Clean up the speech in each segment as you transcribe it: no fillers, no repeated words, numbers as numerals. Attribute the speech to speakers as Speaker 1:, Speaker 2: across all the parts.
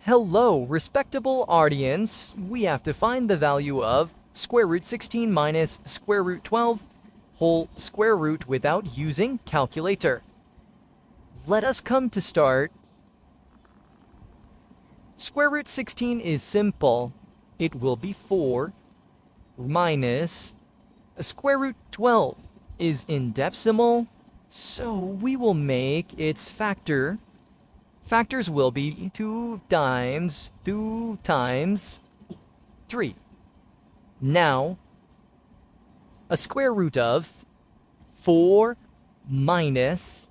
Speaker 1: Hello, respectable audience. We have to find the value of square root 16 minus square root 12 whole square root without using calculator. Let us come to start. Square root 16 is simple. It will be 4 minus square root 12 is in decimal, so we will make its factor. Factors will be 2 times 2 times 3. Now, a square root of 4 minus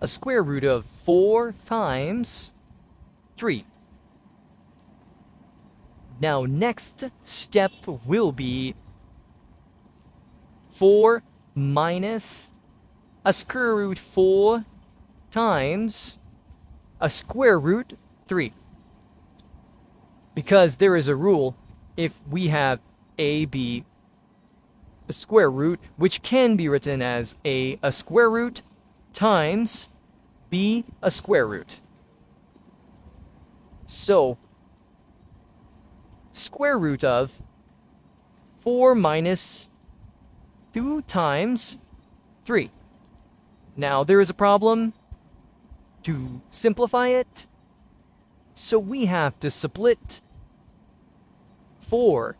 Speaker 1: a square root of 4 times 3. Now, next step will be 4 minus a square root 4 times a square root 3. Because there is a rule, if we have a square root, which can be written as a square root times b a square root. So, square root of 4 minus 2 times 3. Now, there is a problem to simplify it, so we have to split 4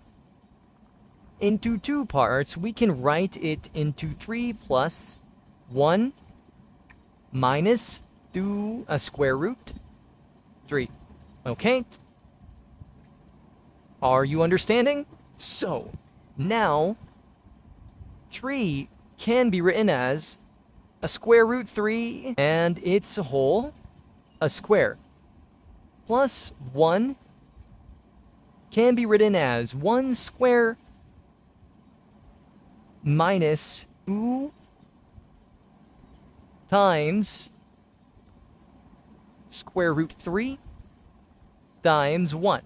Speaker 1: into 2 parts. We can write it into 3 plus 1 minus 2 a square root 3. Okay? Are you understanding? So, now 3 can be written as a square root 3 and its whole, a square, plus 1 can be written as 1 square minus 2 times square root 3 times 1.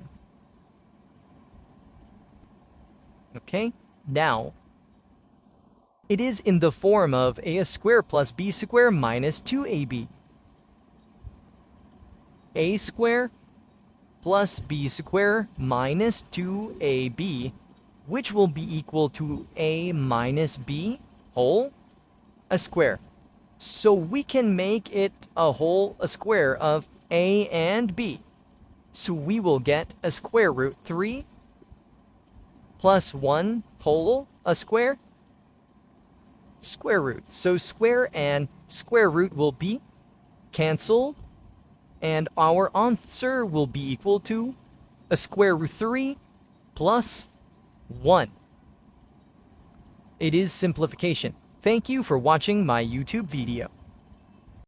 Speaker 1: Okay, now it is in the form of a square plus b square minus 2ab. A square plus b square minus 2ab, which will be equal to a minus b whole a square. So we can make it a whole a square of a and b. So we will get a square root 3 plus 1 whole a square root. So square and square root will be canceled, and our answer will be equal to a square root 3 plus 1. It is simplification. Thank you for watching my YouTube video.